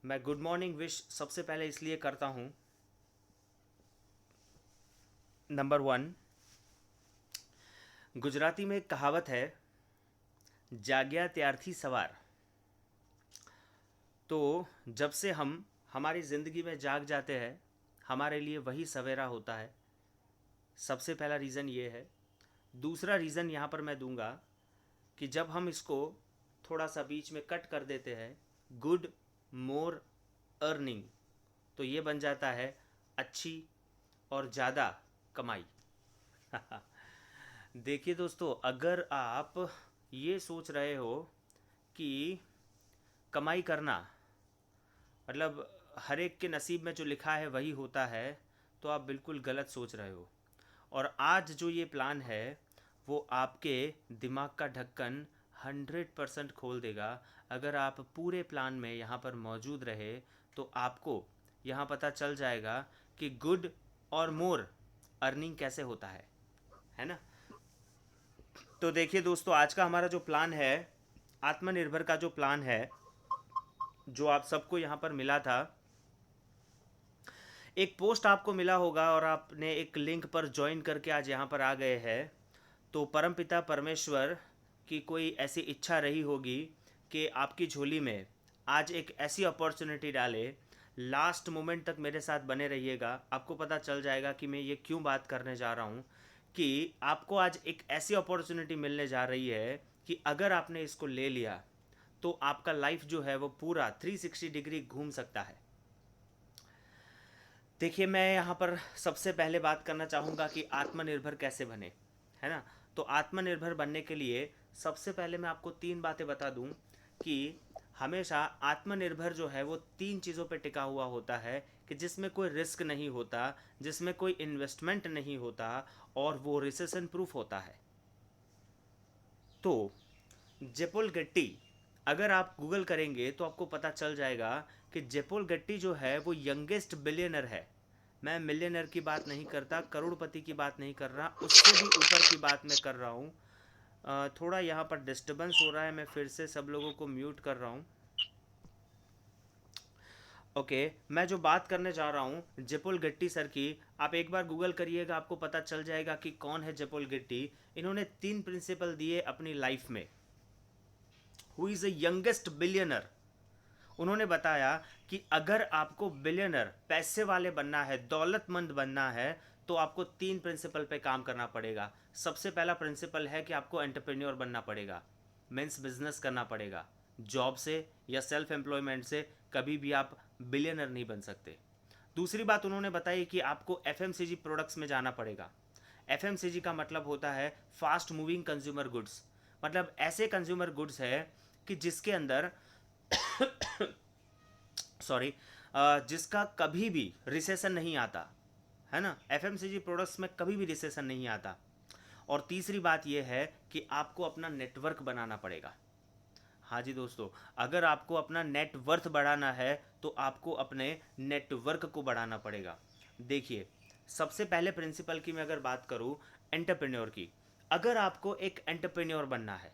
मैं good morning wish सबसे पहले इसलिए करता हूँ। नंबर वन, गुजराती में एक कहावत है, जाग्या त्यारथी सवार। तो जब से हम हमारी ज़िंदगी में जाग जाते हैं, हमारे लिए वही सवेरा होता है। सबसे पहला रीज़न ये है। दूसरा रीज़न यहाँ पर मैं दूंगा कि जब हम इसको थोड़ा सा बीच में कट कर देते हैं, गुड मोर अर्निंग, तो ये बन जाता है अच्छी और ज़्यादा कमाई। देखिए दोस्तों, अगर आप ये सोच रहे हो कि कमाई करना मतलब हर एक के नसीब में जो लिखा है वही होता है, तो आप बिल्कुल गलत सोच रहे हो। और आज जो ये प्लान है वो आपके दिमाग का ढक्कन 100% खोल देगा। अगर आप पूरे प्लान में यहाँ पर मौजूद रहे तो आपको यहाँ पता चल जाएगा कि गुड और मोर अर्निंग कैसे होता है ना। तो देखिए दोस्तों, आज का हमारा जो प्लान है, आत्मनिर्भर का जो प्लान है, जो आप सबको यहाँ पर मिला था, एक पोस्ट आपको मिला होगा और आपने एक लिंक पर ज्वाइन करके आज यहाँ पर आ गए हैं। तो परमपिता परमेश्वर की कोई ऐसी इच्छा रही होगी कि आपकी झोली में आज एक ऐसी अपॉर्चुनिटी डाले। लास्ट मोमेंट तक मेरे साथ बने रहिएगा, आपको पता चल जाएगा कि मैं ये क्यों बात करने जा रहा हूँ। कि आपको आज एक ऐसी अपॉर्चुनिटी मिलने जा रही है कि अगर आपने इसको ले लिया तो आपका लाइफ जो है वो पूरा 360 डिग्री घूम सकता है। देखिए, मैं यहाँ पर सबसे पहले बात करना चाहूँगा कि आत्मनिर्भर कैसे बने, है ना। तो आत्मनिर्भर बनने के लिए सबसे पहले मैं आपको तीन बातें बता दूँ कि हमेशा आत्मनिर्भर जो है वो तीन चीज़ों पे टिका हुआ होता है, कि जिसमें कोई रिस्क नहीं होता, जिसमें कोई इन्वेस्टमेंट नहीं होता, और वो रिसेशन प्रूफ होता है। तो जेपोल गेट्टी, अगर आप गूगल करेंगे तो आपको पता चल जाएगा कि जेपोल गेट्टी जो है वो यंगेस्ट बिलियनर है। मैं मिलियनर की बात नहीं करता, करोड़पति की बात नहीं कर रहा, उससे भी ऊपर की बात मैं कर रहा हूँ। थोड़ा यहाँ पर डिस्टर्बेंस हो रहा है, मैं फिर से सब लोगों को म्यूट कर रहा हूँ। ओके, मैं जो बात करने जा रहा हूँ जेपोल गेट्टी सर की, आप एक बार गूगल करिएगा, आपको पता चल जाएगा कि कौन है जेपोल गेट्टी। इन्होंने तीन प्रिंसिपल दिए अपनी लाइफ में। Who is the youngest billionaire. उन्होंने बताया कि अगर आपको बिलियनर, पैसे वाले बनना है, दौलतमंद बनना है, तो आपको तीन प्रिंसिपल पे काम करना पड़ेगा। सबसे पहला प्रिंसिपल है कि आपको एंटरप्रेन्योर बनना पड़ेगा, मीन्स बिजनेस करना पड़ेगा। जॉब से या सेल्फ एम्प्लॉयमेंट से कभी भी आप बिलियनर नहीं बन सकते। दूसरी बात उन्होंने बताई कि आपको एफएमसीजी प्रोडक्ट्स में जाना पड़ेगा। एफएमसीजी का मतलब होता है फास्ट मूविंग कंज्यूमर गुड्स। मतलब ऐसे कंज्यूमर गुड्स है कि जिसके अंदर सॉरी जिसका कभी भी रिसेशन नहीं आता, है ना। एफएमसीजी प्रोडक्ट्स में कभी भी रिसेशन नहीं आता। और तीसरी बात यह है कि आपको अपना नेटवर्क बनाना पड़ेगा। हाँ जी दोस्तों, अगर आपको अपना नेटवर्थ बढ़ाना है तो आपको अपने नेटवर्क को बढ़ाना पड़ेगा। देखिए, सबसे पहले प्रिंसिपल की मैं अगर बात करूँ एंटरप्रेन्योर की, अगर आपको एक एंटरप्रेन्योर बनना है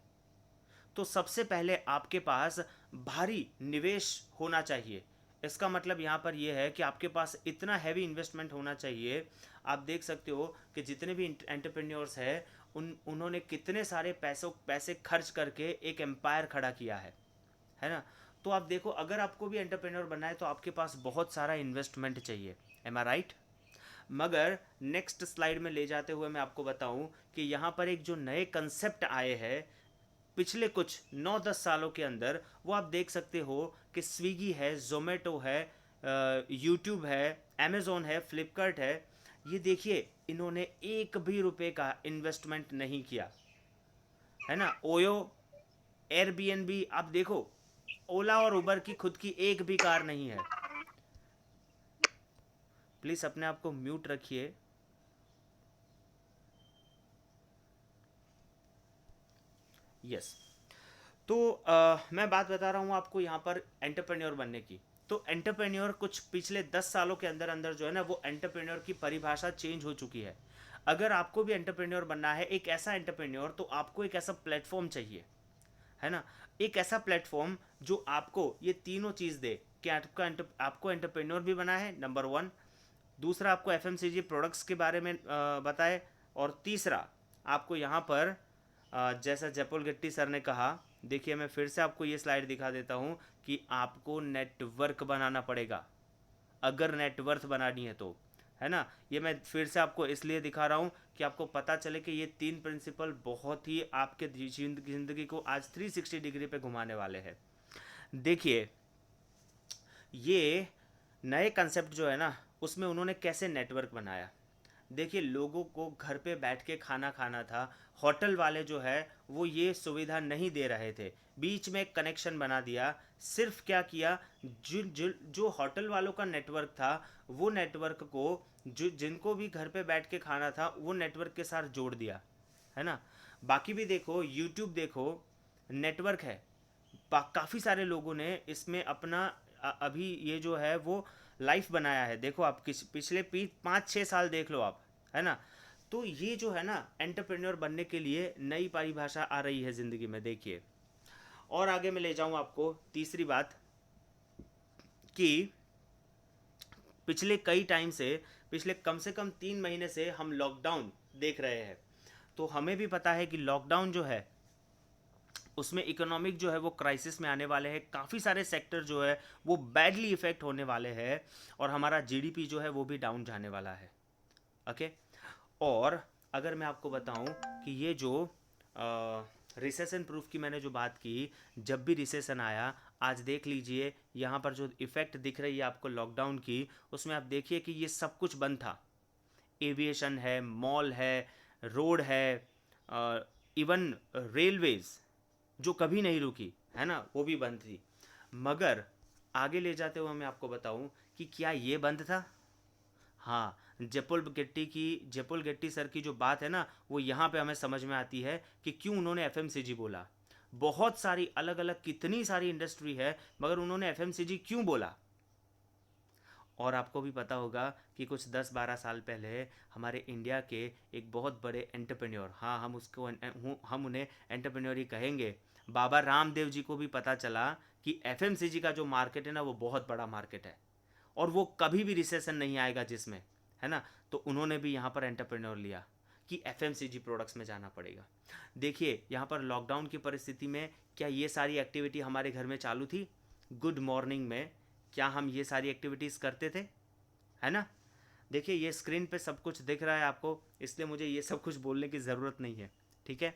तो सबसे पहले आपके पास भारी निवेश होना चाहिए। इसका मतलब यहाँ पर यह है कि आपके पास इतना हैवी इन्वेस्टमेंट होना चाहिए। आप देख सकते हो कि जितने भी एंटरप्रेन्योर्स हैं उन्होंने कितने सारे पैसे खर्च करके एक एम्पायर खड़ा किया है ना। तो आप देखो, अगर आपको भी एंटरप्रेन्योर बनना है तो आपके पास बहुत सारा इन्वेस्टमेंट चाहिए। एम आई राइट। मगर नेक्स्ट स्लाइड में ले जाते हुए मैं आपको बताऊं कि यहाँ पर एक जो नए कंसेप्ट आए हैं पिछले कुछ 9-10 सालों के अंदर, वो आप देख सकते हो कि स्विगी है, जोमेटो है, यूट्यूब है, अमेज़ोन है, फ्लिपकार्ट है। ये देखिए, इन्होंने एक भी रुपए का इन्वेस्टमेंट नहीं किया, है ना। ओयो, एयरबीएनबी, आप देखो, ओला और उबर की खुद की एक भी कार नहीं है। प्लीज़ अपने आप को म्यूट रखिए। यस। तो मैं बात बता रहा हूँ आपको यहाँ पर एंटरप्रेन्योर बनने की। तो एंटरप्रेन्योर कुछ पिछले 10 सालों के अंदर अंदर जो है ना, वो एंटरप्रेन्योर की परिभाषा चेंज हो चुकी है। अगर आपको भी एंटरप्रेन्योर बनना है, एक ऐसा एंटरप्रेन्योर, तो आपको एक ऐसा प्लेटफॉर्म चाहिए, है ना। एक ऐसा प्लेटफॉर्म जो आपको ये तीनों चीज़ दे कि आपको एंटरप्रेन्योर भी बना है, नंबर 1। दूसरा, आपको एफएमसीजी प्रोडक्ट्स के बारे में बताए। और तीसरा, आपको यहाँ पर जैसा जयपुर गिट्टी सर ने कहा, देखिए मैं फिर से आपको ये स्लाइड दिखा देता हूँ कि आपको नेटवर्क बनाना पड़ेगा अगर नेटवर्थ बनानी है तो, है ना। ये मैं फिर से आपको इसलिए दिखा रहा हूँ कि आपको पता चले कि ये 3 प्रिंसिपल बहुत ही आपके ज़िंदगी को आज 360 डिग्री पे घुमाने वाले हैं। देखिए, ये नए कंसेप्ट जो है ना, उसमें उन्होंने कैसे नेटवर्क बनाया। देखिए, लोगों को घर पे बैठ के खाना खाना था, होटल वाले जो है वो ये सुविधा नहीं दे रहे थे, बीच में एक कनेक्शन बना दिया। सिर्फ क्या किया, जो होटल वालों का नेटवर्क था, वो नेटवर्क को जिनको भी घर पे बैठ के खाना था वो नेटवर्क के साथ जोड़ दिया, है ना। बाकी भी देखो, यूट्यूब देखो, नेटवर्क है। काफ़ी सारे लोगों ने इसमें अपना अभी ये जो है वो लाइफ बनाया है। देखो आप पिछले 5-6 साल देख लो आप, है ना। तो ये जो है ना, एंटरप्रेन्योर बनने के लिए नई परिभाषा आ रही है ज़िंदगी में। देखिए, और आगे मैं ले जाऊँ आपको तीसरी बात कि पिछले कम से कम 3 महीने से हम लॉकडाउन देख रहे हैं। तो हमें भी पता है कि लॉकडाउन जो है उसमें इकोनॉमिक जो है वो क्राइसिस में आने वाले हैं, काफ़ी सारे सेक्टर जो है वो बैडली इफेक्ट होने वाले हैं, और हमारा जीडीपी जो है वो भी डाउन जाने वाला है। ओके। और अगर मैं आपको बताऊं कि ये जो रिसेशन प्रूफ की मैंने जो बात की, जब भी रिसेशन आया, आज देख लीजिए यहाँ पर जो इफ़ेक्ट दिख रही है आपको लॉकडाउन की, उसमें आप देखिए कि ये सब कुछ बंद था। एविएशन है, मॉल है, रोड है, इवन रेलवेज़ जो कभी नहीं रुकी, है ना, वो भी बंद थी। मगर आगे ले जाते हुए मैं आपको बताऊं कि क्या ये बंद था? हाँ, जयपुर गेट्टी सर की जो बात है ना, वो यहाँ पे हमें समझ में आती है कि क्यों उन्होंने एफएमसीजी बोला। बहुत सारी अलग अलग कितनी सारी इंडस्ट्री है, मगर उन्होंने एफएमसीजी क्यों बोला? और आपको भी पता होगा कि कुछ 10-12 साल पहले हमारे इंडिया के एक बहुत बड़े एंटरप्रेन्योर, हाँ हम उन्हें एंटरप्रेन्योर ही कहेंगे, बाबा रामदेव जी को भी पता चला कि एफएमसीजी का जो मार्केट है ना, वो बहुत बड़ा मार्केट है और वो कभी भी रिसेशन नहीं आएगा जिसमें, है ना। तो उन्होंने भी यहाँ पर एंटरप्रेन्योर लिया कि एफएमसीजी प्रोडक्ट्स में जाना पड़ेगा। देखिए, यहाँ पर लॉकडाउन की परिस्थिति में क्या ये सारी एक्टिविटी हमारे घर में चालू थी? गुड मॉर्निंग में क्या हम ये सारी एक्टिविटीज़ करते थे, है ना। देखिए, ये स्क्रीन पे सब कुछ दिख रहा है आपको, इसलिए मुझे ये सब कुछ बोलने की ज़रूरत नहीं है, ठीक है।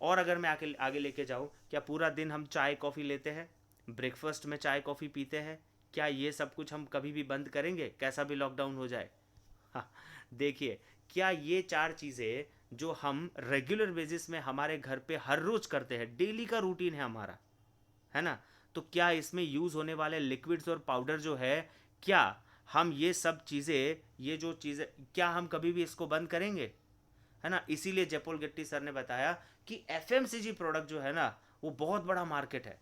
और अगर मैं आगे लेके जाऊँ, क्या पूरा दिन हम चाय कॉफ़ी लेते हैं, ब्रेकफास्ट में चाय कॉफ़ी पीते हैं? क्या ये सब कुछ हम कभी भी बंद करेंगे, कैसा भी लॉकडाउन हो जाए? हाँ, देखिए, क्या ये 4 चीज़ें जो हम रेगुलर बेसिस में हमारे घर पे हर रोज़ करते हैं, डेली का रूटीन है हमारा, है ना। तो क्या इसमें यूज़ होने वाले लिक्विड्स और पाउडर जो है, क्या हम ये सब चीज़ें, ये जो चीज़ें, क्या हम कभी भी इसको बंद करेंगे, है ना। इसीलिए जयपुर गिट्टी सर ने बताया कि एफएमसीजी प्रोडक्ट जो है ना, वो बहुत बड़ा मार्केट है।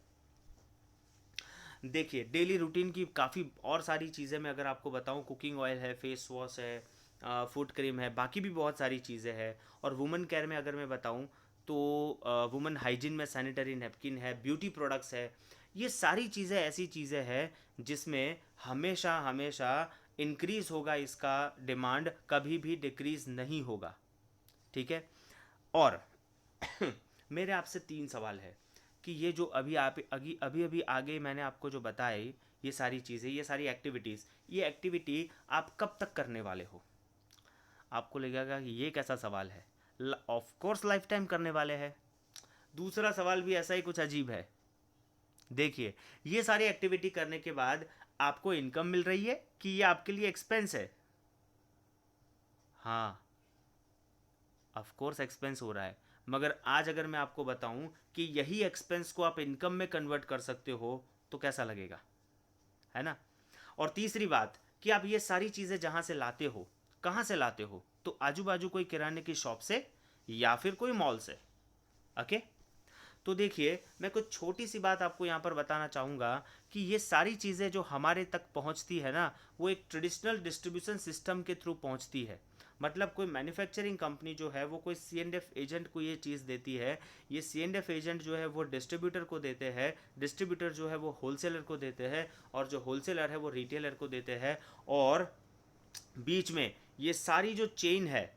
देखिए, डेली रूटीन की काफ़ी और सारी चीज़ें मैं अगर आपको बताऊं, कुकिंग ऑयल है, फेस वॉश है, फूड क्रीम है, बाकी भी बहुत सारी चीज़ें हैं। और वुमेन केयर में अगर मैं बताऊं तो वुमेन हाइजीन में सैनिटरी नैपकिन है, ब्यूटी प्रोडक्ट्स है। ये सारी चीज़ें ऐसी चीज़ें हैं जिसमें हमेशा हमेशा इंक्रीज़ होगा इसका डिमांड, कभी भी डिक्रीज़ नहीं होगा, ठीक है। और मेरे आपसे 3 सवाल है कि ये जो अभी अभी आगे मैंने आपको जो बताई, ये सारी चीज़ें, ये सारी एक्टिविटीज़, ये एक्टिविटी आप कब तक करने वाले हो? आपको लगेगा कि ये कैसा सवाल है, ऑफ कोर्स लाइफ टाइम करने वाले हैं। दूसरा सवाल भी ऐसा ही कुछ अजीब है। देखिए, ये सारी एक्टिविटी करने के बाद आपको इनकम मिल रही है कि ये आपके लिए एक्सपेंस है? हाँ, ऑफ कोर्स एक्सपेंस हो रहा है। मगर आज अगर मैं आपको बताऊं कि यही एक्सपेंस को आप इनकम में कन्वर्ट कर सकते हो, तो कैसा लगेगा, है ना। और तीसरी बात कि आप ये सारी चीज़ें जहाँ से लाते हो, कहाँ से लाते हो? तो आजू बाजू कोई किराने की शॉप से या फिर कोई मॉल से, ओके। तो देखिए, मैं कुछ छोटी सी बात आपको यहाँ पर बताना चाहूँगा कि ये सारी चीज़ें जो हमारे तक पहुँचती है ना, वो एक ट्रेडिशनल डिस्ट्रीब्यूशन सिस्टम के थ्रू पहुँचती है। मतलब कोई मैन्युफैक्चरिंग कंपनी जो है वो कोई सी एंड एफ एजेंट को ये चीज़ देती है, ये सी एंड एफ एजेंट जो है वो डिस्ट्रीब्यूटर को देते हैं, डिस्ट्रीब्यूटर जो है वो होलसेलर को देते हैं, और जो होलसेलर है वो रिटेलर को देते हैं। और बीच में ये सारी जो चेन है,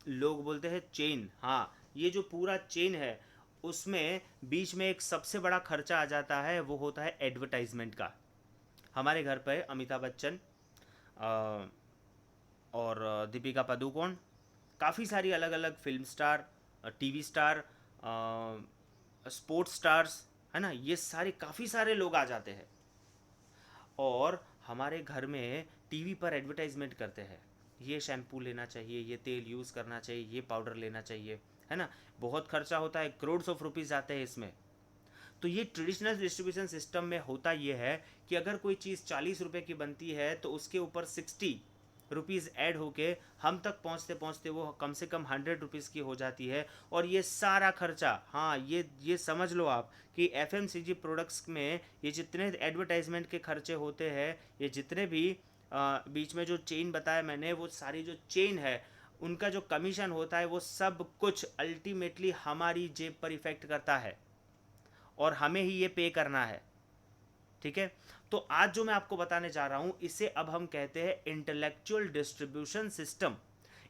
लोग बोलते हैं चेन, हाँ, ये जो पूरा चेन है उसमें बीच में एक सबसे बड़ा खर्चा आ जाता है, वो होता है एडवर्टाइजमेंट का। हमारे घर पे अमिताभ बच्चन और दीपिका पादुकोण, काफ़ी सारी अलग अलग film star, TV star, sports stars, है ना, ये सारे काफ़ी सारे लोग आ जाते हैं और हमारे घर में टीवी पर एडवर्टाइजमेंट करते हैं। ये शैम्पू लेना चाहिए, ये तेल यूज़ करना चाहिए, ये पाउडर लेना चाहिए, है ना। बहुत खर्चा होता है, करोड्स ऑफ रुपीज़ जाते हैं इसमें। तो ये ट्रेडिशनल डिस्ट्रीब्यूशन सिस्टम में होता ये है कि अगर कोई चीज़ 40 रुपए की बनती है तो उसके ऊपर 60 रुपीज़ ऐड होके हम तक पहुंचते पहुंचते वो कम से कम 100 रुपीज़ की हो जाती है। और ये सारा खर्चा, हाँ, ये समझ लो आप कि एफएमसीजी प्रोडक्ट्स में ये जितने एडवर्टाइजमेंट के खर्चे होते हैं, ये जितने भी बीच में जो चेन बताया मैंने, वो सारी जो चेन है उनका जो कमीशन होता है वो सब कुछ अल्टीमेटली हमारी जेब पर इफेक्ट करता है और हमें ही ये पे करना है। ठीक है, तो आज जो मैं आपको बताने जा रहा हूं इसे अब हम कहते हैं intellectual distribution system.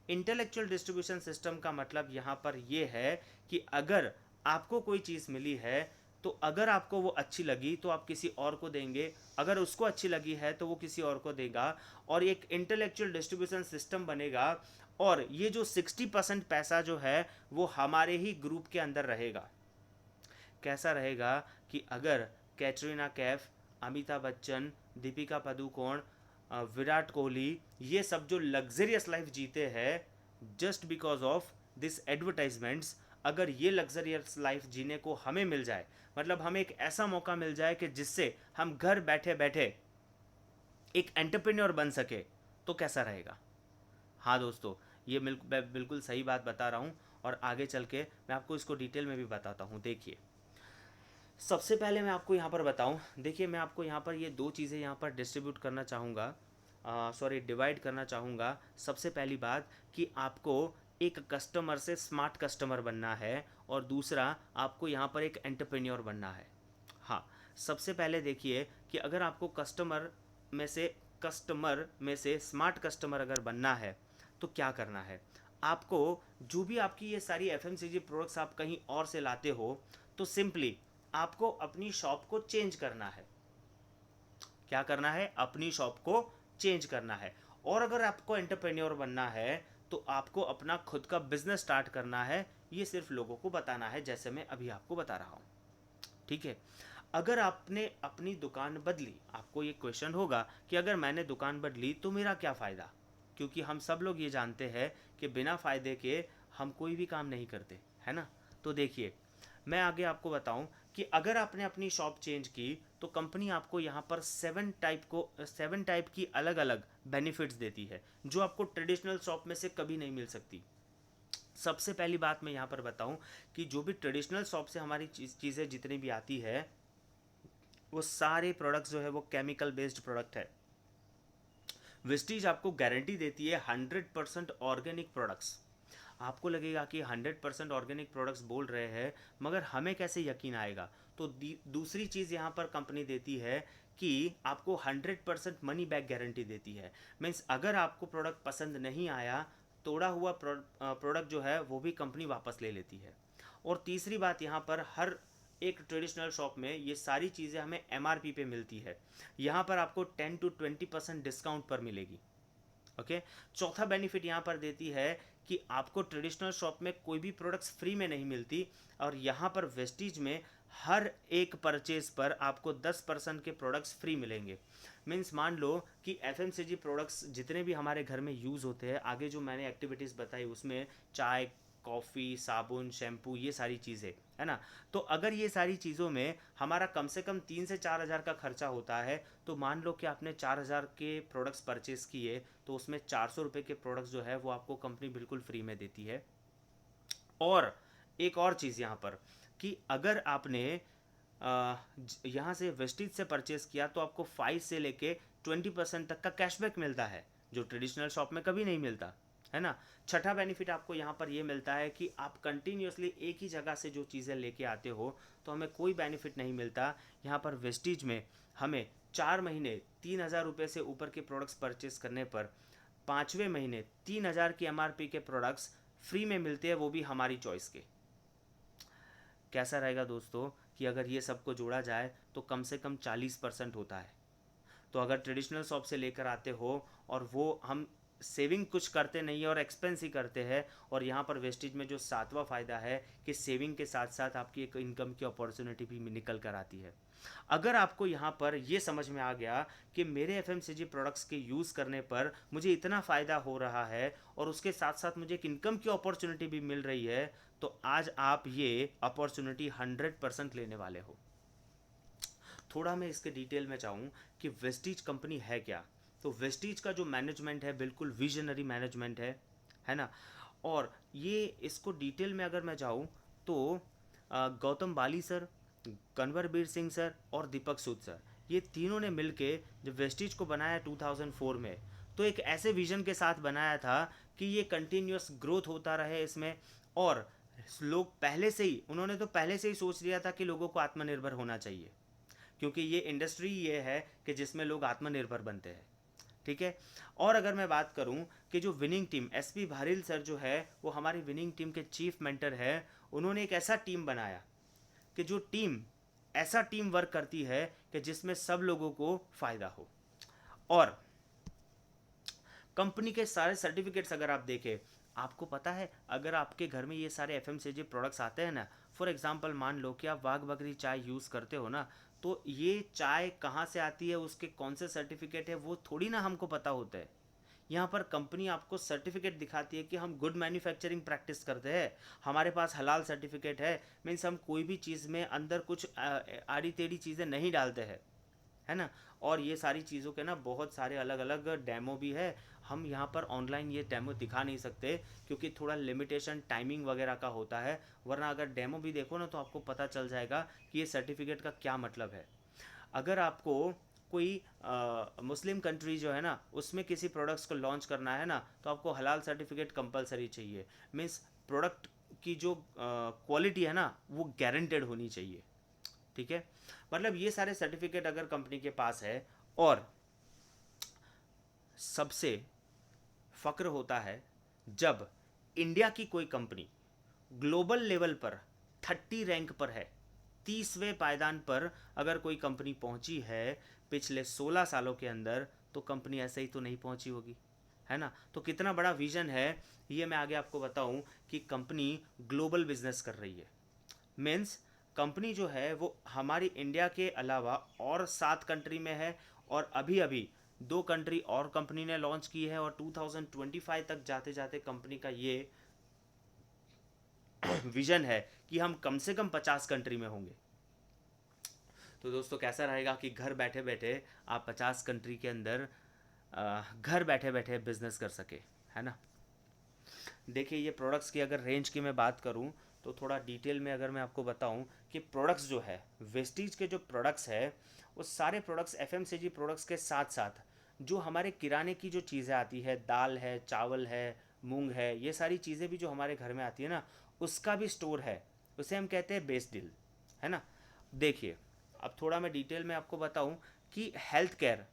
Intellectual distribution system का मतलब यहां पर यह है कि अगर आपको कोई चीज़ मिली है तो अगर आपको वो अच्छी लगी तो आप किसी और को देंगे, अगर उसको अच्छी लगी है तो वो किसी और को देगा, और एक इंटेलेक्चुअल डिस्ट्रीब्यूशन सिस्टम बनेगा। और ये जो 60% पैसा जो है वो हमारे ही ग्रुप के अंदर रहेगा। कैसा रहेगा कि अगर कैटरीना कैफ, अमिताभ बच्चन, दीपिका पादुकोण, विराट कोहली, ये सब जो लग्जरियस लाइफ जीते हैं just because of this advertisements, अगर ये लग्जरियस लाइफ जीने को हमें मिल जाए, मतलब हमें एक ऐसा मौका मिल जाए कि जिससे हम घर बैठे बैठे एक एंटरप्रेन्योर बन सके, तो कैसा रहेगा। हाँ दोस्तों, ये बिल्कुल सही बात बता रहा हूँ और आगे चल के मैं आपको इसको डिटेल में भी बताता हूँ। देखिए, सबसे पहले मैं आपको यहाँ पर बताऊँ, देखिए मैं आपको यहाँ पर ये दो चीज़ें यहाँ पर डिस्ट्रीब्यूट करना चाहूँगा, डिवाइड करना चाहूँगा। सबसे पहली बात कि आपको एक कस्टमर से स्मार्ट कस्टमर बनना है और दूसरा आपको यहाँ पर एक एंटरप्रेन्योर बनना है। हाँ, सबसे पहले देखिए कि अगर आपको कस्टमर में से स्मार्ट कस्टमर अगर बनना है तो क्या करना है। आपको जो भी आपकी ये सारी एफएमसीजी प्रोडक्ट्स आप कहीं और से लाते हो तो सिंपली आपको अपनी शॉप को चेंज करना है। क्या करना है, अपनी शॉप को चेंज करना है। और अगर आपको एंटरप्रेन्योर बनना है तो आपको अपना खुद का बिजनेस स्टार्ट करना है। ये सिर्फ लोगों को बताना है जैसे मैं अभी आपको बता रहा हूँ। ठीक है, अगर आपने अपनी दुकान बदली, आपको ये क्वेश्चन होगा कि अगर मैंने दुकान बदली तो मेरा क्या फ़ायदा, क्योंकि हम सब लोग ये जानते हैं कि बिना फ़ायदे के हम कोई भी काम नहीं करते, है ना। तो देखिए, मैं आगे आपको बताऊं कि अगर आपने अपनी शॉप चेंज की तो कंपनी आपको यहाँ पर 7 टाइप की अलग अलग बेनिफिट्स देती है जो आपको ट्रेडिशनल शॉप में से कभी नहीं मिल सकती। सबसे पहली बात मैं यहाँ पर बताऊं कि जो भी ट्रेडिशनल शॉप से हमारी चीज़ें जितनी भी आती है वो सारे प्रोडक्ट्स जो है वो केमिकल बेस्ड प्रोडक्ट है। वेस्टीज आपको गारंटी देती है 100% ऑर्गेनिक प्रोडक्ट्स। आपको लगेगा कि 100% ऑर्गेनिक प्रोडक्ट्स बोल रहे हैं, मगर हमें कैसे यकीन आएगा। तो दूसरी चीज़ यहाँ पर कंपनी देती है कि आपको 100% मनी बैक गारंटी देती है। मीन्स अगर आपको प्रोडक्ट पसंद नहीं आया, तोड़ा हुआ प्रोडक्ट जो है वो भी कंपनी वापस ले लेती है। और तीसरी बात, यहाँ पर हर एक ट्रेडिशनल शॉप में ये सारी चीज़ें हमें एमआरपी पे मिलती है। यहाँ पर आपको 10 to 20% डिस्काउंट पर मिलेगी। ओके, चौथा बेनिफिट यहाँ पर देती है कि आपको ट्रेडिशनल शॉप में कोई भी प्रोडक्ट्स फ्री में नहीं मिलती, और यहाँ पर वेस्टीज में हर एक परचेज पर आपको 10% के प्रोडक्ट्स फ्री मिलेंगे। मीन्स मान लो कि एफएमसीजी प्रोडक्ट्स जितने भी हमारे घर में यूज़ होते हैं, आगे जो मैंने एक्टिविटीज़ बताई उसमें चाय, कॉफ़ी, साबुन, शैम्पू, ये सारी चीज़ें, है ना। तो अगर ये सारी चीज़ों में हमारा कम से कम 3 से 4 हज़ार का खर्चा होता है, तो मान लो कि आपने 4 हज़ार के प्रोडक्ट्स परचेज़ किए तो उसमें 400 रुपये के प्रोडक्ट्स जो है वो आपको कंपनी बिल्कुल फ्री में देती है। और एक और चीज़ यहाँ पर, कि अगर आपने यहाँ से वेस्टीज से परचेस किया तो आपको 5 से लेके 20% तक का कैशबैक मिलता है, जो ट्रेडिशनल शॉप में कभी नहीं मिलता, है ना। छठा बेनिफिट आपको यहाँ पर ये मिलता है कि आप कंटिन्यूसली एक ही जगह से जो चीज़ें लेके आते हो तो हमें कोई बेनिफिट नहीं मिलता। यहाँ पर वेस्टीज में हमें 4 महीने 3,000 रुपये से ऊपर के प्रोडक्ट्स परचेस करने पर 5वें महीने 3,000 की MRP के प्रोडक्ट्स फ्री में मिलते हैं, वो भी हमारी चॉइस के। कैसा रहेगा दोस्तों कि अगर ये सबको जोड़ा जाए तो कम से कम 40% होता है। तो अगर ट्रेडिशनल शॉप से लेकर आते हो और वो हम सेविंग कुछ करते नहीं है और एक्सपेंस ही करते हैं, और यहाँ पर वेस्टेज में जो सातवां फ़ायदा है कि सेविंग के साथ साथ आपकी एक इनकम की अपॉर्चुनिटी भी निकल कर आती है। अगर आपको यहाँ पर ये समझ में आ गया कि मेरे FMCG प्रोडक्ट्स के यूज़ करने पर मुझे इतना फ़ायदा हो रहा है और उसके साथ साथ मुझे एक इनकम की अपॉर्चुनिटी भी मिल रही है, तो आज आप ये अपॉर्चुनिटी 100% लेने वाले हो। थोड़ा मैं इसके डिटेल में चाहूँ कि वेस्टीज कंपनी है क्या। तो वेस्टीज का जो मैनेजमेंट है बिल्कुल विजनरी मैनेजमेंट है ना। और ये इसको डिटेल में अगर मैं जाऊँ तो गौतम बाली सर, कन्वरबीर सिंह सर और दीपक सूद सर, ये तीनों ने मिलके जब वेस्टीज को बनाया 2004 में, तो एक ऐसे विजन के साथ बनाया था कि ये कंटिन्यूस ग्रोथ होता रहे इसमें। और लोग पहले से ही, उन्होंने तो पहले से ही सोच लिया था कि लोगों को आत्मनिर्भर होना चाहिए, क्योंकि ये इंडस्ट्री ये है कि जिसमें लोग आत्मनिर्भर बनते हैं, ठीक है। और अगर मैं बात करूं कि जो winning team, SP Bharill sir जो है वो हमारी विनिंग टीम के चीफ मेंटर है। उन्होंने एक ऐसा टीम बनाया कि जो टीम ऐसा टीम वर्क करती है कि जिसमें सब लोगों को फ़ायदा हो। और कंपनी के सारे सर्टिफिकेट्स अगर आप देखें, आपको पता है अगर आपके घर में ये सारे FMCG प्रोडक्ट्स आते हैं ना, फॉर एग्जांपल मान लो कि आप वाघ बकरी चाय यूज़ करते हो ना, तो ये चाय कहाँ से आती है, उसके कौन से सर्टिफिकेट है, वो थोड़ी ना हमको पता होता है। यहाँ पर कंपनी आपको सर्टिफिकेट दिखाती है कि हम गुड मैन्युफैक्चरिंग प्रैक्टिस करते हैं, हमारे पास हलाल सर्टिफिकेट है, मीन्स हम कोई भी चीज़ में अंदर कुछ आड़ी टेढ़ी चीज़ें नहीं डालते हैं, है ना। और ये सारी चीज़ों के ना बहुत सारे अलग अलग डेमो भी है। हम यहाँ पर ऑनलाइन ये डेमो दिखा नहीं सकते क्योंकि थोड़ा लिमिटेशन टाइमिंग वगैरह का होता है, वरना अगर डेमो भी देखो ना तो आपको पता चल जाएगा कि ये सर्टिफिकेट का क्या मतलब है। अगर आपको कोई मुस्लिम कंट्री जो है ना उसमें किसी प्रोडक्ट्स को लॉन्च करना है ना, तो आपको हलाल सर्टिफिकेट कंपलसरी चाहिए। मीन्स प्रोडक्ट की जो क्वालिटी है ना वो गारंटेड होनी चाहिए, ठीक है। मतलब ये सारे सर्टिफिकेट अगर कंपनी के पास है, और सबसे फ़क्र होता है जब इंडिया की कोई कंपनी ग्लोबल लेवल पर 30 रैंक पर है, 30वें पायदान पर अगर कोई कंपनी पहुंची है पिछले 16 सालों के अंदर, तो कंपनी ऐसे ही तो नहीं पहुंची होगी, है ना। तो कितना बड़ा विजन है ये मैं आगे आपको बताऊं कि कंपनी ग्लोबल बिजनेस कर रही है। मीन्स कंपनी जो है वो हमारी इंडिया के अलावा और 7 कंट्री में है, और अभी अभी 2 कंट्री और कंपनी ने लॉन्च की है, और 2025 तक जाते जाते कंपनी का ये विजन है कि हम कम से कम 50 कंट्री में होंगे। तो दोस्तों कैसा रहेगा कि घर बैठे बैठे आप 50 कंट्री के अंदर घर बैठे बैठे बिजनेस कर सके, है ना। देखिए ये प्रोडक्ट्स की अगर रेंज की मैं बात करूं तो थोड़ा डिटेल में अगर मैं आपको बताऊं कि प्रोडक्ट्स जो है वेस्टीज के जो प्रोडक्ट्स है वो सारे प्रोडक्ट्स FMCG प्रोडक्ट्स के साथ साथ जो हमारे किराने की जो चीज़ें आती है, दाल है, चावल है, मूंग है, ये सारी चीज़ें भी जो हमारे घर में आती है ना, उसका भी स्टोर है। उसे हम कहते हैं बेस डील, है ना। देखिए अब थोड़ा मैं डिटेल में आपको बताऊं कि हेल्थ केयर,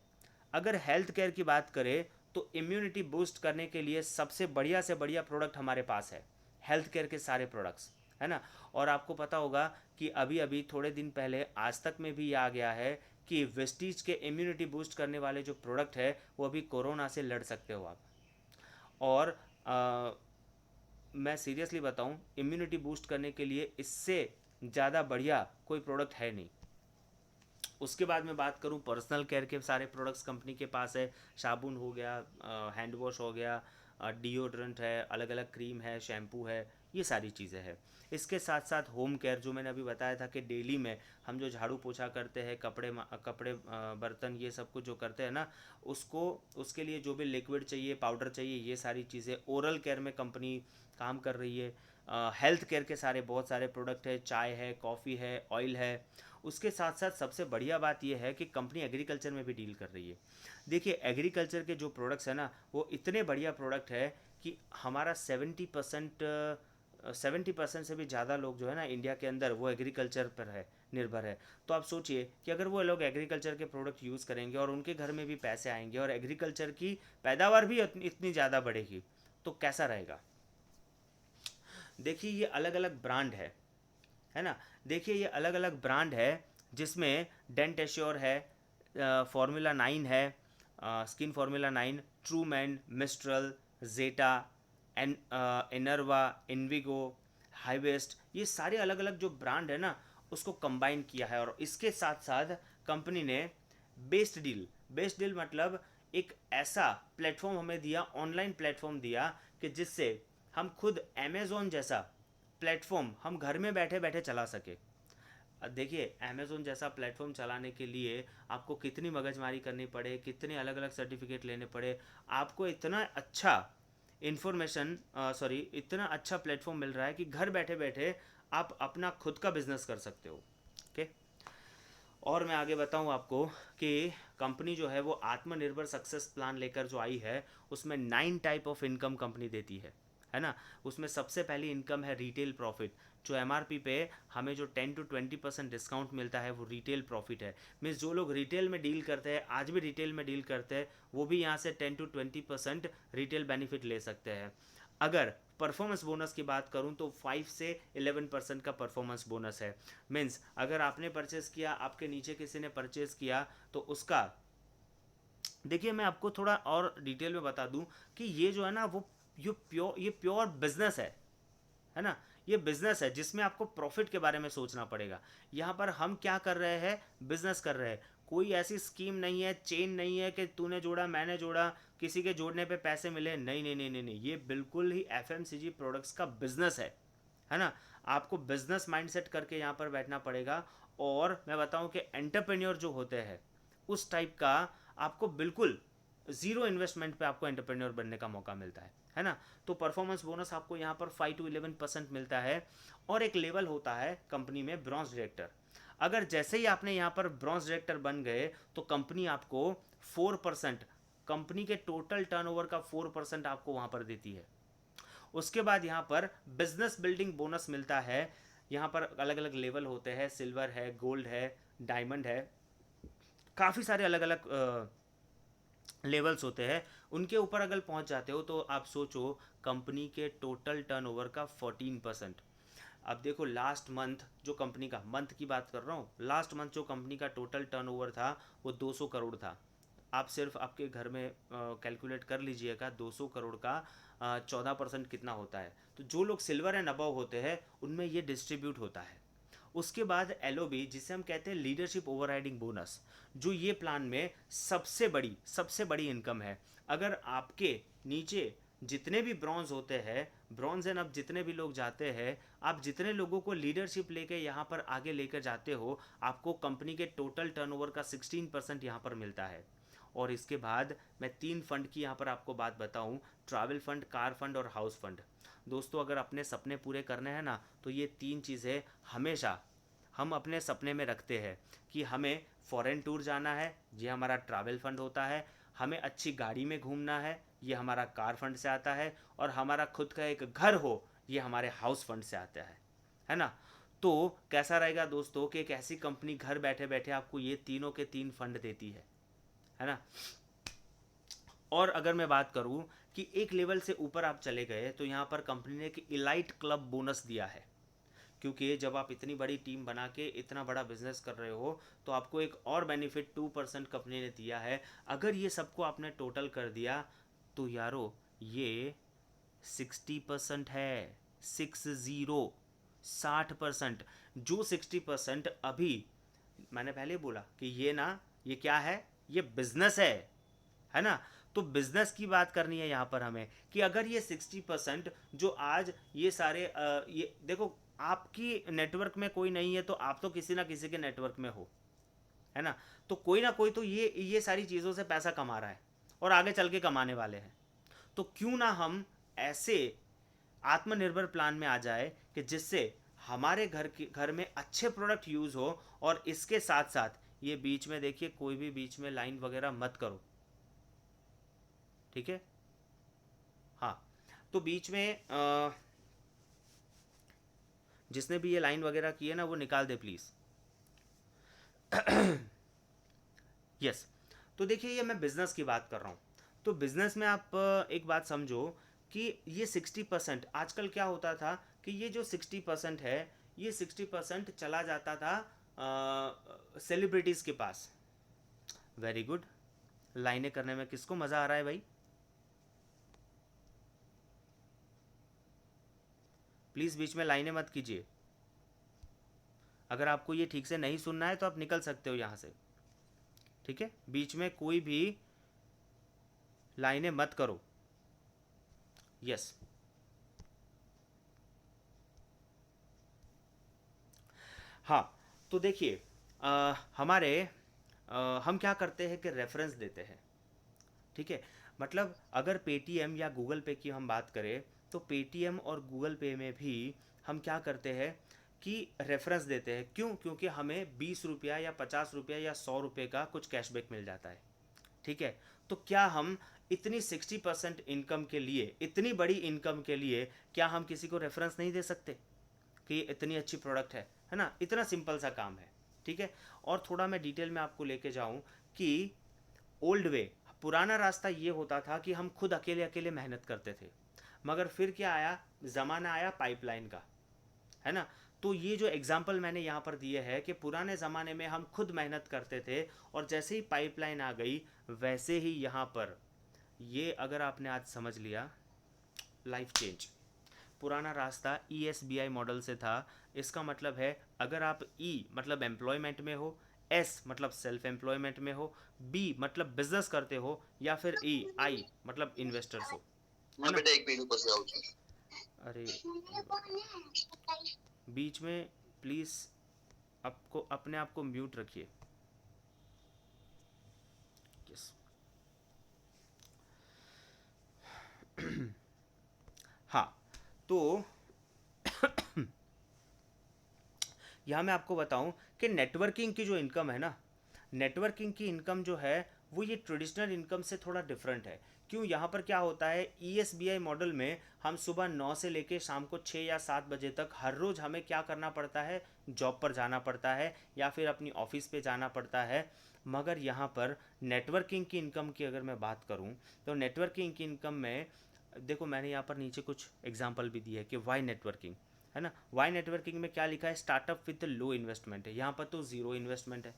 अगर हेल्थ केयर की बात करें तो इम्यूनिटी बूस्ट करने के लिए सबसे बढ़िया से बढ़िया प्रोडक्ट हमारे पास है, हेल्थ केयर के सारे प्रोडक्ट्स, है ना। और आपको पता होगा कि अभी अभी थोड़े दिन पहले आज तक में भी ये आ गया है कि वेस्टीज के इम्यूनिटी बूस्ट करने वाले जो प्रोडक्ट है वो अभी कोरोना से लड़ सकते हो आप। और मैं सीरियसली बताऊं, इम्यूनिटी बूस्ट करने के लिए इससे ज़्यादा बढ़िया कोई प्रोडक्ट है नहीं। उसके बाद मैं बात करूं पर्सनल केयर के सारे प्रोडक्ट्स कंपनी के पास है, साबुन हो गया, हैंड वॉश हो गया, डिओड्रेंट है, अलग अलग क्रीम है, शैम्पू है, ये सारी चीज़ें हैं। इसके साथ साथ होम केयर जो मैंने अभी बताया था कि डेली में हम जो झाड़ू पोछा करते हैं, कपड़े बर्तन ये सब कुछ जो करते हैं ना, उसको उसके लिए जो भी लिक्विड चाहिए, पाउडर चाहिए, ये सारी चीज़ें ओरल केयर में कंपनी काम कर रही है। हेल्थ केयर के सारे बहुत सारे प्रोडक्ट है, चाय है, कॉफ़ी है, ऑयल है। उसके साथ साथ सबसे बढ़िया बात यह है कि कंपनी एग्रीकल्चर में भी डील कर रही है। देखिए एग्रीकल्चर के जो प्रोडक्ट्स है ना, वो इतने बढ़िया प्रोडक्ट है कि हमारा 70% से भी ज़्यादा लोग जो है ना इंडिया के अंदर, वो एग्रीकल्चर पर है, निर्भर है। तो आप सोचिए कि अगर वो लोग एग्रीकल्चर के प्रोडक्ट यूज़ करेंगे और उनके घर में भी पैसे आएंगे और एग्रीकल्चर की पैदावार भी इतनी ज़्यादा बढ़ेगी, तो कैसा रहेगा। देखिए ये अलग अलग ब्रांड है ना। देखिए ये अलग अलग ब्रांड है, जिसमें डेंट एश्योर है, फार्मूला 9 है, skin formula 9, true man, Mistral, Zeta, Enerva, Invigo, हाईवेस्ट, ये सारे अलग अलग जो ब्रांड है ना, उसको कंबाइन किया है। और इसके साथ साथ कंपनी ने बेस्ट डील मतलब एक ऐसा प्लेटफॉर्म हमें दिया, ऑनलाइन प्लेटफॉर्म दिया, कि जिससे हम खुद अमेज़ोन जैसा प्लेटफॉर्म हम घर में बैठे बैठे चला सके। अब देखिए अमेज़ोन जैसा प्लेटफॉर्म चलाने के लिए आपको कितनी मगजमारी करनी पड़े, कितने अलग अलग सर्टिफिकेट लेने पड़े, आपको इतना अच्छा इतना अच्छा प्लेटफॉर्म मिल रहा है कि घर बैठे बैठे आप अपना खुद का बिजनेस कर सकते हो। ओके। और मैं आगे बताऊं आपको कि कंपनी जो है वो आत्मनिर्भर सक्सेस प्लान लेकर जो आई है, उसमें 9 टाइप ऑफ इनकम कंपनी देती है ना। उसमें सबसे पहली इनकम है रिटेल प्रॉफिट। जो एमआरपी पे हमें जो 10 to 20% डिस्काउंट मिलता है, वो रिटेल प्रॉफिट है। मीन्स जो लोग रिटेल में डील करते हैं, आज भी रिटेल में डील करते हैं, वो भी यहाँ से 10 to 20% रिटेल बेनिफिट ले सकते हैं। अगर परफॉर्मेंस बोनस की बात करूं तो 5 से 11% का परफॉर्मेंस बोनस है। मीन्स अगर आपने परचेस किया, आपके नीचे किसी ने परचेस किया, तो उसका, देखिए मैं आपको थोड़ा और डिटेल में बता दूं कि ये जो है ना, वो ये प्योर बिजनेस है ना। ये बिजनेस है जिसमें आपको प्रॉफिट के बारे में सोचना पड़ेगा। यहाँ पर हम क्या कर रहे हैं, बिजनेस कर रहे हैं। कोई ऐसी स्कीम नहीं है, चेन नहीं है कि तूने जोड़ा मैंने जोड़ा, किसी के जोड़ने पे पैसे मिले। नहीं नहीं नहीं नहीं नहीं, ये बिल्कुल ही एफएमसीजी प्रोडक्ट्स का बिजनेस है ना। आपको बिजनेस माइंडसेट करके यहाँ पर बैठना पड़ेगा। और मैं बताऊँ कि एंटरप्रेन्योर जो होते हैं, उस टाइप का आपको बिल्कुल ज़ीरो इन्वेस्टमेंट पे आपको एंटरप्रेन्योर बनने का मौका मिलता है ना। तो परफॉर्मेंस बोनस आपको यहाँ पर 5 to 11% मिलता है। और एक लेवल होता है कंपनी में ब्रॉन्ज डायरेक्टर। अगर जैसे ही आपने यहाँ पर ब्रॉन्ज डायरेक्टर बन गए, तो कंपनी आपको 4%, कंपनी के टोटल टर्नओवर का 4% आपको वहाँ पर देती है। उसके बाद यहाँ पर बिजनेस बिल्डिंग बोनस मिलता है। यहाँ पर अलग अलग लेवल होते हैं, सिल्वर है, गोल्ड है, डायमंड है, काफ़ी सारे अलग अलग लेवल्स होते हैं। उनके ऊपर अगर पहुंच जाते हो तो आप सोचो कंपनी के टोटल टर्नओवर का 14%। अब देखो लास्ट मंथ जो कंपनी का, मंथ की बात कर रहा हूँ, लास्ट मंथ जो कंपनी का टोटल टर्नओवर था वो 200 करोड़ था। आप सिर्फ आपके घर में कैलकुलेट कर लीजिएगा 200 करोड़ का 14% कितना होता है। तो जो लोग सिल्वर एंड अबव होते हैं उनमें ये डिस्ट्रीब्यूट होता है। उसके बाद एलओबी, जिसे हम कहते हैं लीडरशिप ओवरराइडिंग बोनस, जो ये प्लान में सबसे बड़ी इनकम है। अगर आपके नीचे जितने भी ब्रॉन्ज होते हैं, ब्रॉन्ज एंड अब जितने भी लोग जाते हैं, आप जितने लोगों को लीडरशिप लेके यहाँ पर आगे लेकर जाते हो, आपको कंपनी के टोटल टर्नओवर का 16% यहाँ पर मिलता है। और इसके बाद मैं 3 फंड की यहाँ पर आपको बात बताऊँ, ट्रैवल फंड, कार फंड और हाउस फंड। दोस्तों अगर अपने सपने पूरे करने हैं ना, तो ये 3 चीज़ें हमेशा हम अपने सपने में रखते हैं कि हमें फॉरेन टूर जाना है, ये हमारा ट्रैवल फंड होता है। हमें अच्छी गाड़ी में घूमना है, ये हमारा कार फंड से आता है। और हमारा खुद का एक घर हो, ये हमारे हाउस फंड से आता है ना। तो कैसा रहेगा दोस्तों कि एक ऐसी कंपनी घर बैठे बैठे आपको ये तीनों के 3 फंड देती है ना। और अगर मैं बात करूं कि एक लेवल से ऊपर आप चले गए, तो यहाँ पर कंपनी ने एक इलाइट क्लब बोनस दिया है। क्योंकि जब आप इतनी बड़ी टीम बना के इतना बड़ा बिजनेस कर रहे हो, तो आपको एक और बेनिफिट 2% कंपनी ने दिया है। अगर ये सबको आपने टोटल कर दिया, तो यारो ये 60% है। 60% जो 60% अभी मैंने पहले बोला कि ये क्या है, ये बिजनेस है ना। तो बिजनेस की बात करनी है यहाँ पर हमें कि अगर ये 60% जो आज ये सारे ये देखो, आपकी नेटवर्क में कोई नहीं है तो आप तो किसी ना किसी के नेटवर्क में हो, है ना। तो कोई ना कोई तो ये सारी चीज़ों से पैसा कमा रहा है और आगे चल के कमाने वाले हैं। तो क्यों ना हम ऐसे आत्मनिर्भर प्लान में आ जाए कि जिससे हमारे घर में अच्छे प्रोडक्ट यूज़ हो। और इसके साथ साथ ये बीच में देखिए, कोई भी बीच में लाइन वगैरह मत करो, ठीक है। हाँ, तो बीच में जिसने भी ये लाइन वगैरह की है ना, वो निकाल दे प्लीज़। यस। तो देखिए, ये मैं बिज़नेस की बात कर रहा हूँ। तो बिज़नेस में आप एक बात समझो कि ये 60%, आजकल क्या होता था कि ये जो 60% है, ये 60% चला जाता था सेलिब्रिटीज़ के पास। Very good. लाइनें करने में किसको मज़ा आ रहा है भाई? प्लीज़ बीच में लाइनें मत कीजिए। अगर आपको ये ठीक से नहीं सुनना है तो आप निकल सकते हो यहाँ से, ठीक है। बीच में कोई भी लाइनें मत करो। यस। हाँ, तो देखिए, हम क्या करते हैं कि रेफरेंस देते हैं, ठीक है। मतलब अगर पेटीएम या गूगल पे की हम बात करें, तो पेटीएम और गूगल पे में भी हम क्या करते हैं कि रेफरेंस देते हैं। क्यों? क्योंकि हमें 20 रुपया या 50 रुपया या 100 रुपये का कुछ कैशबैक मिल जाता है, ठीक है। तो क्या हम इतनी 60% इनकम के लिए, इतनी बड़ी इनकम के लिए, क्या हम किसी को रेफरेंस नहीं दे सकते कि ये इतनी अच्छी प्रोडक्ट है ना? इतना सिंपल सा काम है, ठीक है। और थोड़ा मैं डिटेल में आपको लेके जाऊं कि ओल्ड वे, पुराना रास्ता ये होता था कि हम खुद अकेले अकेले मेहनत करते थे। मगर फिर क्या आया? ज़माना आया पाइपलाइन का, है ना। तो ये जो एग्जाम्पल मैंने यहाँ पर दिए है कि पुराने ज़माने में हम खुद मेहनत करते थे, और जैसे ही पाइपलाइन आ गई, वैसे ही यहाँ पर ये अगर आपने आज समझ लिया, लाइफ चेंज। पुराना रास्ता ESBI मॉडल से था। इसका मतलब है, अगर आप E मतलब एम्प्लॉयमेंट में हो, S मतलब सेल्फ एम्प्लॉयमेंट में हो, B मतलब बिजनेस करते हो, या फिर I मतलब इन्वेस्टर्स हो, है मैं ना। बेटा एक मिनट ऊपर से आऊँ। अरे बीच में प्लीज़ आपको अपने आप को म्यूट रखिए। यस। हाँ, तो यहाँ मैं आपको बताऊं कि नेटवर्किंग की जो इनकम है ना, नेटवर्किंग की इनकम जो है, वो ये ट्रेडिशनल इनकम से थोड़ा डिफरेंट है। क्यों? यहाँ पर क्या होता है, ESBI मॉडल में हम सुबह 9 से लेके शाम को 6 या 7 बजे तक हर रोज़ हमें क्या करना पड़ता है? जॉब पर जाना पड़ता है, या फिर अपनी ऑफिस पे जाना पड़ता है। मगर यहाँ पर नेटवर्किंग की इनकम की अगर मैं बात करूँ, तो नेटवर्किंग की इनकम में देखो, मैंने यहाँ पर नीचे कुछ एग्जांपल भी दिए है कि वाई नेटवर्किंग, है ना। वाई नेटवर्किंग में क्या लिखा है? स्टार्टअप विद लो इन्वेस्टमेंट है। यहाँ पर तो ज़ीरो इन्वेस्टमेंट है।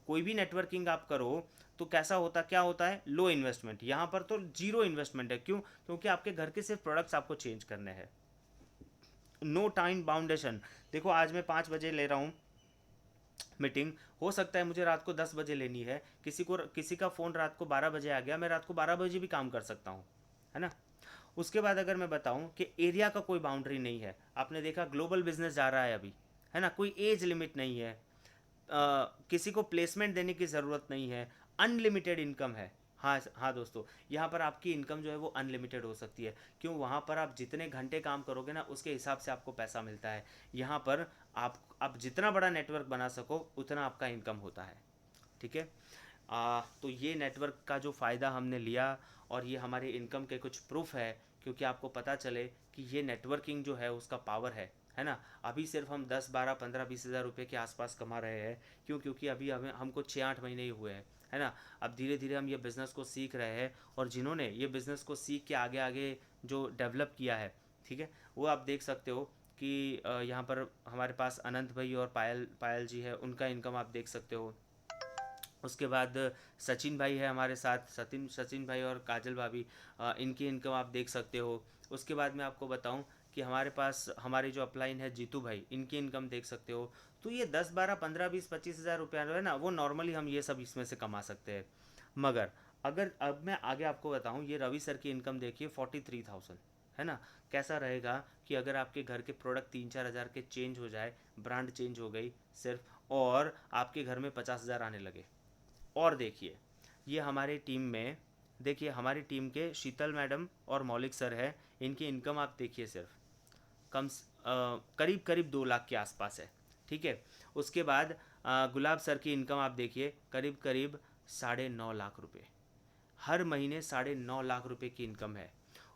कोई भी नेटवर्किंग आप करो तो कैसा होता, क्या होता है? लो इन्वेस्टमेंट। यहाँ पर तो जीरो इन्वेस्टमेंट है। क्यों? क्योंकि आपके घर के सिर्फ प्रोडक्ट्स आपको चेंज करने हैं। नो टाइम बाउंडेशन। देखो, आज मैं 5 बजे ले रहा हूँ मीटिंग, हो सकता है मुझे रात को 10 बजे लेनी है, किसी का फ़ोन रात को 12 बजे आ गया, मैं रात को 12 बजे भी काम कर सकता हूँ, है ना। उसके बाद अगर मैं बताऊं कि एरिया का कोई बाउंड्री नहीं है। आपने देखा ग्लोबल बिजनेस जा रहा है अभी, है ना। कोई एज लिमिट नहीं है, किसी को प्लेसमेंट देने की ज़रूरत नहीं है, अनलिमिटेड इनकम है। हाँ हाँ दोस्तों, यहाँ पर आपकी इनकम जो है वो अनलिमिटेड हो सकती है। क्यों? वहाँ पर आप जितने घंटे काम करोगे ना, उसके हिसाब से आपको पैसा मिलता है। यहाँ पर आप जितना बड़ा नेटवर्क बना सको, उतना आपका इनकम होता है, ठीक है। तो ये नेटवर्क का जो फ़ायदा हमने लिया, और ये हमारे इनकम के कुछ प्रूफ है, क्योंकि आपको पता चले कि ये नेटवर्किंग जो है उसका पावर है ना। अभी सिर्फ हम 10, 12, 15, 20 हज़ार रुपये के आसपास कमा रहे हैं। क्यों? क्योंकि अभी हमको 6-8 महीने ही हुए हैं, है ना। अब धीरे धीरे हम ये बिज़नेस को सीख रहे हैं, और जिन्होंने ये बिज़नेस को सीख के आगे आगे जो डेवलप किया है, ठीक है, वो आप देख सकते हो कि यहाँ पर हमारे पास अनंत भाई और पायल पायल जी है, उनका इनकम आप देख सकते हो। उसके बाद सचिन भाई है हमारे साथ, सचिन सचिन भाई और काजल भाभी, इनकी इनकम आप देख सकते हो। उसके बाद मैं आपको बताऊं कि हमारे पास हमारे जो अपलाइन है जीतू भाई, इनकी इनकम देख सकते हो। तो ये 10, 12, 15, 20, 25 हज़ार रुपया है ना, वो नॉर्मली हम ये सब इसमें से कमा सकते हैं। मगर अगर अब मैं आगे आपको बताऊं, ये रवि सर की इनकम देखिए 43,000, है ना। कैसा रहेगा कि अगर आपके घर के प्रोडक्ट 3-4 हज़ार के चेंज हो जाए, ब्रांड चेंज हो गई सिर्फ, और आपके घर में 50 हज़ार आने लगे। और देखिए, ये हमारे टीम में देखिए हमारी टीम के शीतल मैडम और मौलिक सर है, इनकी इनकम आप देखिए सिर्फ करीब करीब 2 लाख के आसपास है। ठीक है। उसके बाद गुलाब सर की इनकम आप देखिए करीब करीब 9.5 लाख रुपए, हर महीने 9.5 लाख रुपए की इनकम है।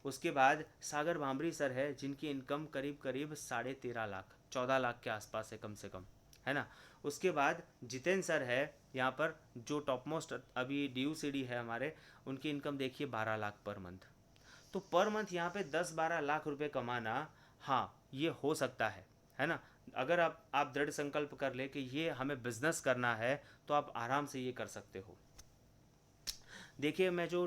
उसके बाद सागर भांबरी सर है, जिनकी इनकम करीब करीब 13.5 लाख 14 लाख के आसपास है कम से कम, है ना। उसके बाद जितेंद्र सर है यहाँ पर, जो टॉप मोस्ट अभी DUCD है हमारे, उनकी इनकम देखिए 12 लाख पर मंथ। तो पर मंथ यहाँ पे 10-12 लाख रुपए कमाना, हाँ ये हो सकता है ना। अगर आप दृढ़ संकल्प कर ले कि ये हमें बिजनेस करना है, तो आप आराम से ये कर सकते हो। देखिए मैं जो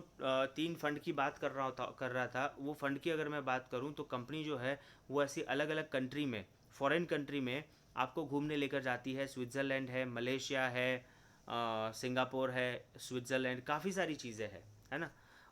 3 फंड की बात कर रहा था, वो फंड की अगर मैं बात करूँ तो कंपनी जो है वो ऐसी अलग अलग कंट्री में, फॉरेन कंट्री में आपको घूमने लेकर जाती है। स्विट्ज़रलैंड है, मलेशिया है, सिंगापुर है, स्विट्ज़रलैंड, काफ़ी सारी चीज़ें हैं, है ना।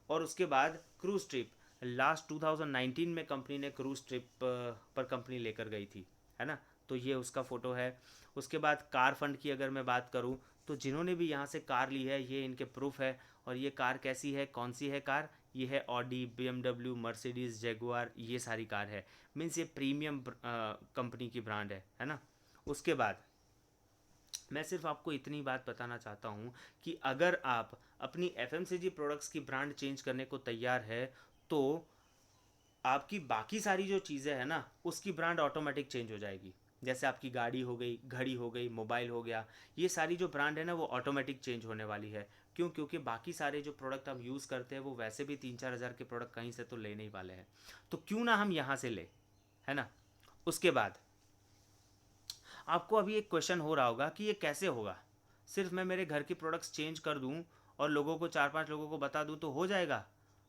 और उसके बाद क्रूज़ ट्रिप, लास्ट 2019 में कंपनी ने क्रूज़ ट्रिप पर कंपनी लेकर गई थी, है ना। तो ये उसका फ़ोटो है। उसके बाद कार फंड की अगर मैं बात करूँ, तो जिन्होंने भी यहाँ से कार ली है ये इनके प्रूफ है। और ये कार कैसी है, कौन सी है कार, ये है ऑडी, BMW, मर्सिडीज़, जैगुआर, ये सारी कार है। मीन्स ये प्रीमियम कंपनी की ब्रांड है ना। उसके बाद मैं सिर्फ आपको इतनी बात बताना चाहता हूँ कि अगर आप अपनी FMCG प्रोडक्ट्स की ब्रांड चेंज करने को तैयार है, तो आपकी बाकी सारी जो चीज़ें हैं ना, उसकी ब्रांड ऑटोमेटिक चेंज हो जाएगी। जैसे आपकी गाड़ी हो गई, घड़ी हो गई, मोबाइल हो गया, ये सारी जो ब्रांड है ना वो ऑटोमेटिक चेंज होने वाली है। क्यों? क्योंकि बाकी सारे जो प्रोडक्ट हम यूज़ करते हैं वो वैसे भी 3-4 हज़ार के प्रोडक्ट कहीं से तो लेने ही वाले हैं, तो क्यों ना हम यहाँ से ले, है ना। उसके बाद आपको अभी एक क्वेश्चन हो रहा होगा कि ये कैसे होगा, सिर्फ मैं मेरे घर की प्रोडक्ट्स चेंज कर दूं और लोगों को 4-5 लोगों को बता दूं तो हो जाएगा।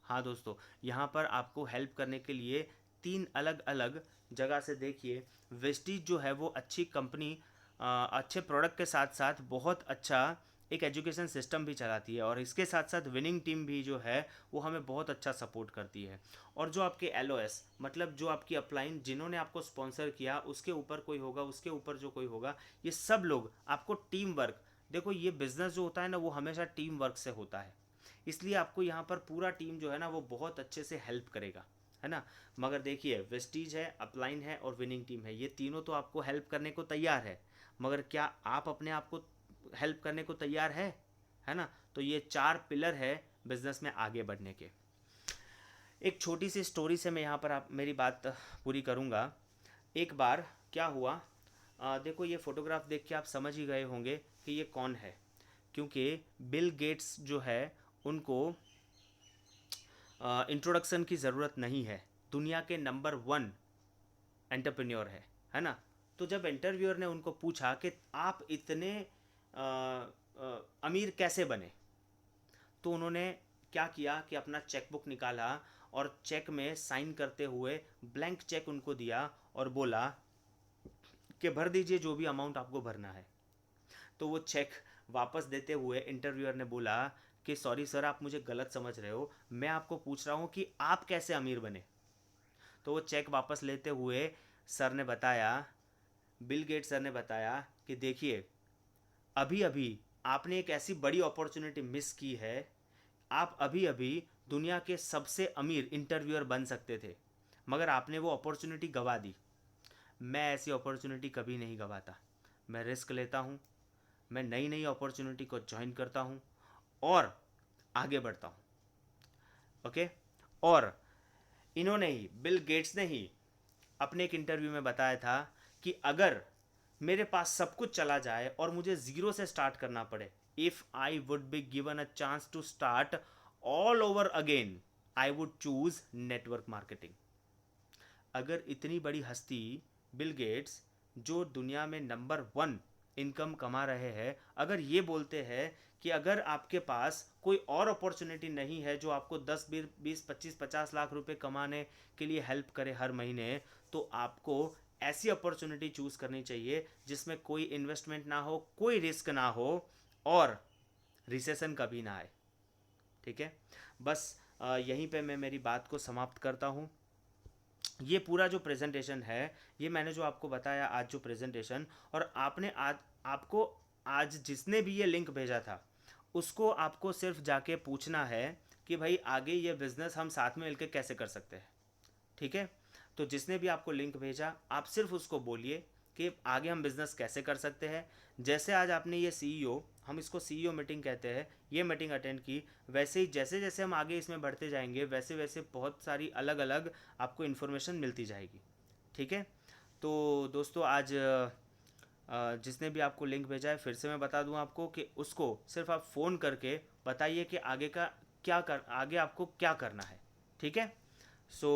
हाँ दोस्तों, यहाँ पर आपको हेल्प करने के लिए 3 अलग अलग जगह से, देखिए वेस्टीज जो है वो अच्छी कंपनी, अच्छे प्रोडक्ट के साथ साथ बहुत अच्छा एक एजुकेशन सिस्टम भी चलाती है, और इसके साथ साथ विनिंग टीम भी जो है वो हमें बहुत अच्छा सपोर्ट करती है। और जो आपके LOS, मतलब जो आपकी अपलाइन जिन्होंने आपको स्पॉन्सर किया, उसके ऊपर कोई होगा, उसके ऊपर जो कोई होगा, ये सब लोग आपको टीम वर्क, देखो ये बिजनेस जो होता है ना वो हमेशा टीम वर्क से होता है, इसलिए आपको यहाँ पर पूरा टीम जो है ना वो बहुत अच्छे से हेल्प करेगा, है ना। मगर देखिए वेस्टीज है, अपलाइन है और विनिंग टीम है, ये तीनों तो आपको हेल्प करने को तैयार है, मगर क्या आप अपने आप को हेल्प करने को तैयार है ना। तो ये 4 पिलर है बिजनेस में आगे बढ़ने के। एक छोटी सी स्टोरी से मैं यहाँ पर आप मेरी बात पूरी करूँगा। एक बार क्या हुआ, देखो ये फोटोग्राफ देख के आप समझ ही गए होंगे कि ये कौन है, क्योंकि बिल गेट्स जो है उनको इंट्रोडक्शन की ज़रूरत नहीं है, दुनिया के नंबर 1 एंटरप्रेन्योर है ना। तो जब इंटरव्यूअर ने उनको पूछा कि आप इतने अमीर कैसे बने, तो उन्होंने क्या किया कि अपना चेकबुक निकाला और चेक में साइन करते हुए ब्लैंक चेक उनको दिया और बोला कि भर दीजिए जो भी अमाउंट आपको भरना है। तो वो चेक वापस देते हुए इंटरव्यूअर ने बोला कि सॉरी सर, आप मुझे गलत समझ रहे हो, मैं आपको पूछ रहा हूँ कि आप कैसे अमीर बने। तो वो चेक वापस लेते हुए सर ने बताया, बिल गेट्स सर ने बताया कि देखिए अभी अभी आपने एक ऐसी बड़ी अपॉर्चुनिटी मिस की है, आप अभी अभी दुनिया के सबसे अमीर इंटरव्यूअर बन सकते थे, मगर आपने वो अपॉर्चुनिटी गवा दी। मैं ऐसी अपॉर्चुनिटी कभी नहीं गवाता, मैं रिस्क लेता हूँ, मैं नई नई अपॉर्चुनिटी को ज्वाइन करता हूँ और आगे बढ़ता हूँ। ओके। और इन्होंने ही, बिल गेट्स ने ही अपने एक इंटरव्यू में बताया था कि अगर मेरे पास सब कुछ चला जाए और मुझे ज़ीरो से स्टार्ट करना पड़े, if I would be given a chance to start all over again, I would choose network marketing. अगर इतनी बड़ी हस्ती बिल गेट्स, जो दुनिया में नंबर 1 इनकम कमा रहे हैं, अगर ये बोलते हैं कि अगर आपके पास कोई और अपॉर्चुनिटी नहीं है जो आपको 10-20-25-50 लाख रुपए कमाने के लिए हेल्प करे हर महीने, तो आपको ऐसी अपॉर्चुनिटी चूज़ करनी चाहिए जिसमें कोई इन्वेस्टमेंट ना हो, कोई रिस्क ना हो और रिसेशन कभी ना आए। ठीक है। बस यहीं पे मैं मेरी बात को समाप्त करता हूँ। ये पूरा जो प्रेजेंटेशन है, ये मैंने जो आपको बताया आज जो प्रेजेंटेशन, और आपने आज, आपको आज जिसने भी ये लिंक भेजा था उसको आपको सिर्फ जाके पूछना है कि भाई आगे ये बिज़नेस हम साथ में मिलकर कैसे कर सकते हैं। ठीक है। तो जिसने भी आपको लिंक भेजा आप सिर्फ उसको बोलिए कि आगे हम बिज़नेस कैसे कर सकते हैं। जैसे आज आपने ये सीईओ, हम इसको सीईओ मीटिंग कहते हैं, ये मीटिंग अटेंड की, वैसे ही जैसे जैसे हम आगे इसमें बढ़ते जाएंगे वैसे वैसे बहुत सारी अलग अलग आपको इन्फॉर्मेशन मिलती जाएगी। ठीक है। तो दोस्तों आज जिसने भी आपको लिंक भेजा है फिर से मैं बता दूं आपको कि उसको सिर्फ आप फ़ोन करके बताइए कि आगे का क्या कर आगे आपको क्या करना है। ठीक है। सो